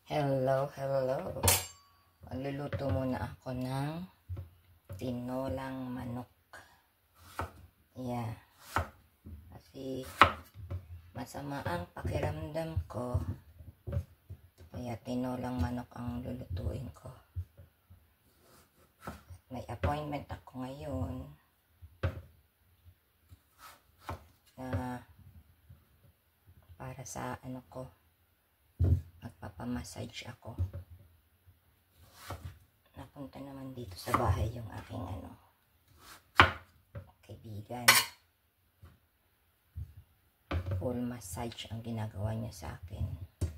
Hello. Magluluto muna ako ng tinolang manok. Yeah. Kasi masama ang pakiramdam ko. Kaya tinolang manok ang lulutuin ko. May appointment ako ngayon na para sa magpapamassage ako. Napunta naman dito sa bahay yung aking kaibigan. Full massage ang ginagawa niya sa akin.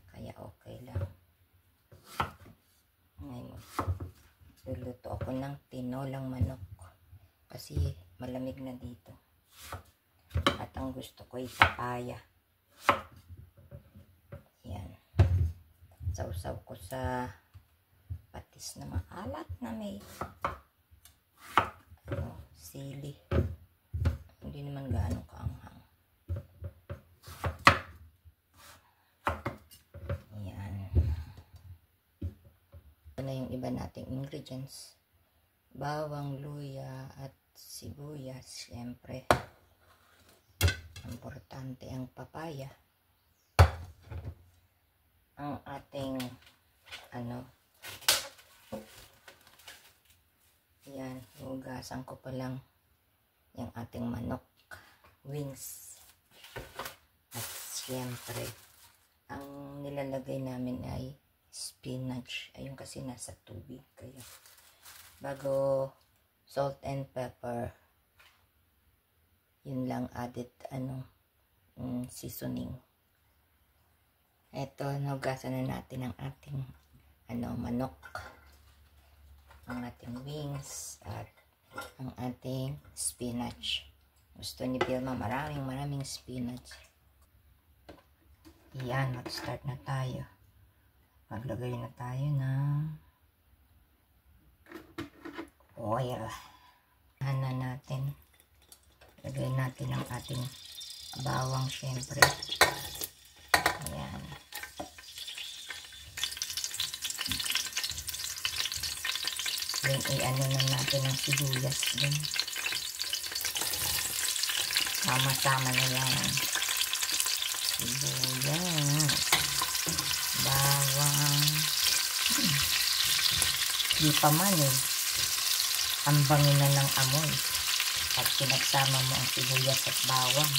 Kaya okay lang. Ngayon, luluto ako ng tinolang manok. Kasi malamig na dito. At ang gusto ko ay papaya. Yan. Sausaw ko sa patis na maalat na may sili. Hindi naman gaano kaanghang. Yan. Ito na yung iba nating ingredients. Bawang, luya at sibuyas. Siyempre, importante ang papaya. Ang ating yan, hugasan ko pa lang yung ating manok wings. At siyempre ang nilalagay namin ay spinach. Ayun kasi nasa tubig, kaya bago salt and pepper, yun lang added seasoning. Eto, nahugasan na natin ang ating manok, ang ating wings at ang ating spinach. Gusto ni Vilma maraming spinach. Yan, mag-start na tayo. Maglagay na tayo ng oil. Hana natin. Lagay natin ang ating bawang, syempre. Ayan. Then, i-ano na natin ang sibuyas din. Sama-sama na yan. Sibuyas. Bawang. Di pa man ang bangin na ng amoy. At pinagsama mo ang sibuyas at bawang.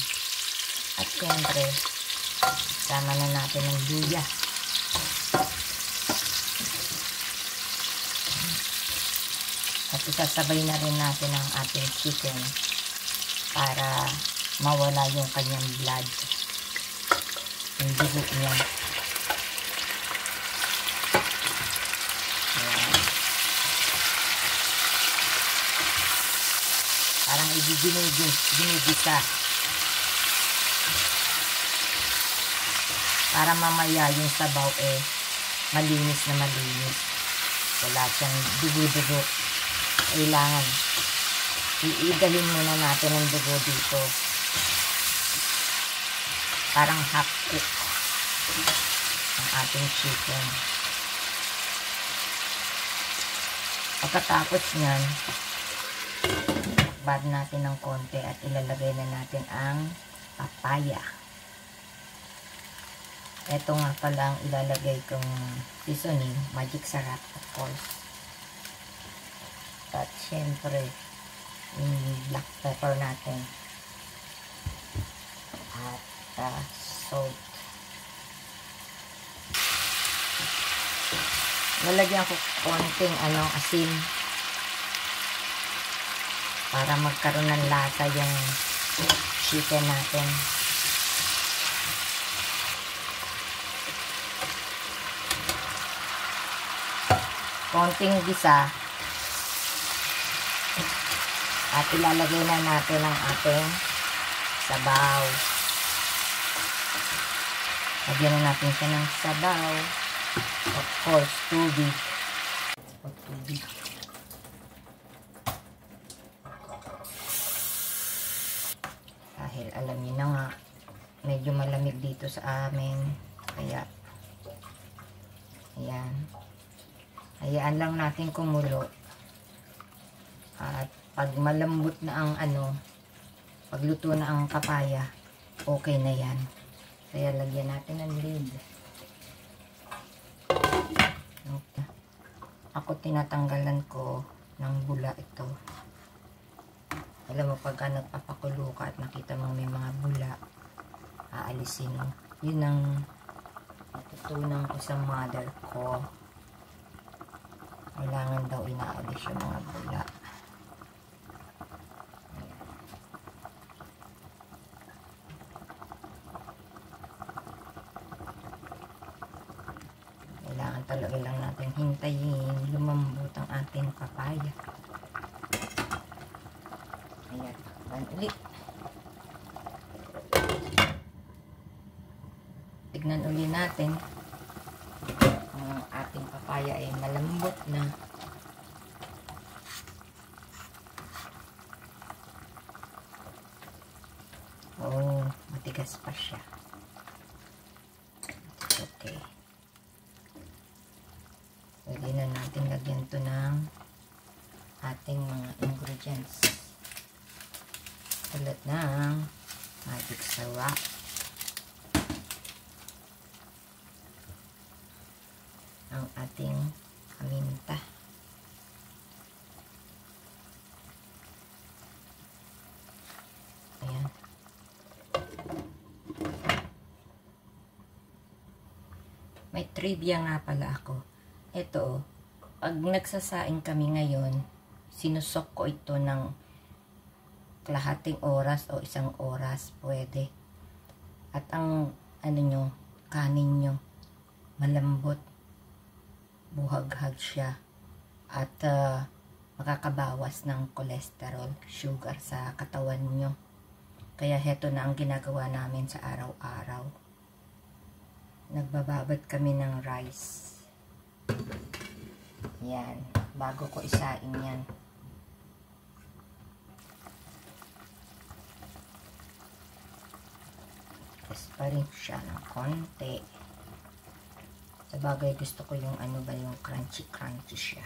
At syempre, sama na natin ang luya. At isasabay na rin natin ang ating chicken para mawala yung kanyang blood. Yung dugo niya. Ayan. Parang ginigisa. Para mamaya yung sabaw malinis na malinis. Wala siyang dugo-dugo. Kailangan iidahin muna natin ang dugo dito. Parang half cook ang ating chicken. Pagkatapos nyan, bad natin ng konti at ilalagay na natin ang papaya. Ito nga pala ang ilalagay kong seasoning, magic sarap, of course. At syempre, yung black pepper natin. At salt. Lalagyan ko konting asin. Para magkaroon ng lasa yung chicken natin. Konting gisa. At ilalagay na natin ang ating sabaw. Lagyan na natin siya ng sabaw. Of course, tubig. Dahil alam niyo na nga, medyo malamig dito sa amin. Kaya Ayan. Hayaan lang natin kumulo. At pag malambot na ang pagluto na ang papaya, okay na yan. Kaya lagyan natin ng lid. Okay. Ako tinatanggalan ko ng bula ito. Alam mo, pagka nagpapakulo ka at nakita mo may mga bula, aalisin mo. Yun ang natutunan ko sa mother ko. Kailangan daw inaalis yung mga bula. Kailangan talaga lang natin hintayin lumambot ang ating papaya. Ayan, takpan ulit. Tignan ulit natin ang ating papaya ay malambot na. Oh, matigas pa siya. Okay. Pwede na natin lagyan to ng ating mga ingredients. Tulad ng magic sarap. Ang ating paminta. Ayan. May trivia nga pala ako. Ito, pag nagsasaing kami ngayon, sinusok ko ito ng kalahating oras o 1 oras, pwede. At ang kanin nyo, malambot, buhaghag siya, at makakabawas ng cholesterol, sugar sa katawan nyo. Kaya heto na ang ginagawa namin sa araw-araw. Nagbababad kami ng rice. Yan, bago ko isain yan. Tapos pa rin siya ng konti. Sa bagay, gusto ko yung yung crunchy siya.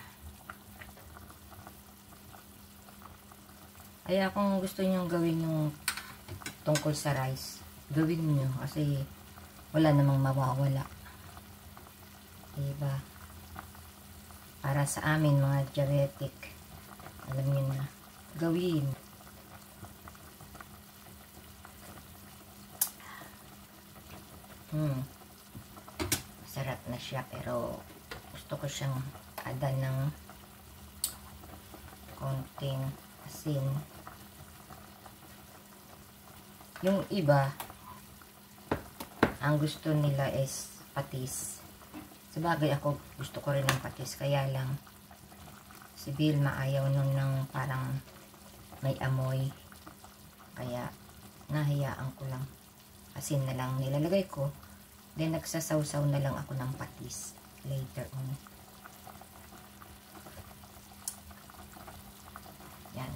Kaya kung gusto nyo gawin yung tungkol sa rice, gawin nyo kasi wala namang mawawala. Diba? Para sa amin, mga diabetic, alam nyo na, gawin. Sarap na siya, pero gusto ko siyang ada ng konting asin. Yung iba, ang gusto nila is patis. Sabagay, ako gusto ko rin ng patis, kaya lang si Vilma ayaw nun ng parang may amoy. Kaya nahayaan ko lang. Asin na lang nilalagay ko. Then nagsasawsaw na lang ako ng patis later on. Yan.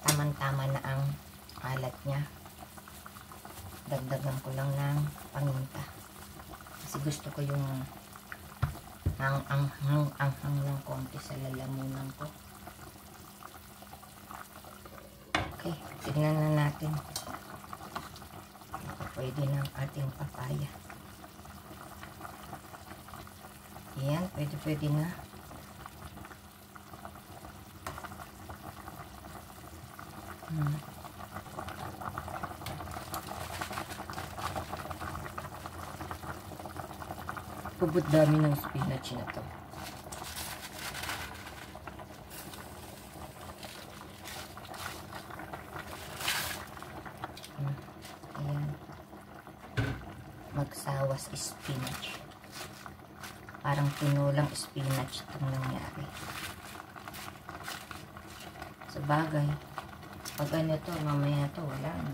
Tamang-tama na ang alat niya. Dagdagan ko lang ng paminta. Kasi gusto ko yung anghang ng konti sa lalamunan ko. Okay, tignan na natin. Pwede ng ating papaya. Ayan, pwede na. Pubot dami ng spinach na to. Ayan. Magsawas spinach. Parang tinulang spinach itong nangyari. Sa bagay, pag ano to, mamaya to, wala na.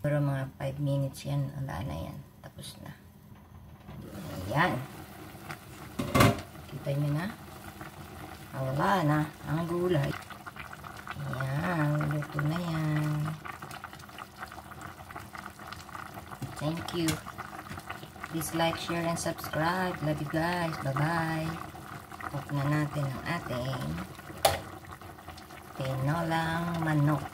Pero mga 5 minutes yan, wala na yan. Tapos na. Ayan. Kita nyo na? Wala na ang gulay. Ayan, luto na yan. Thank you. Please like, share, and subscribe. Love you guys. Bye-bye. Cook na natin ang ating tinolang manok.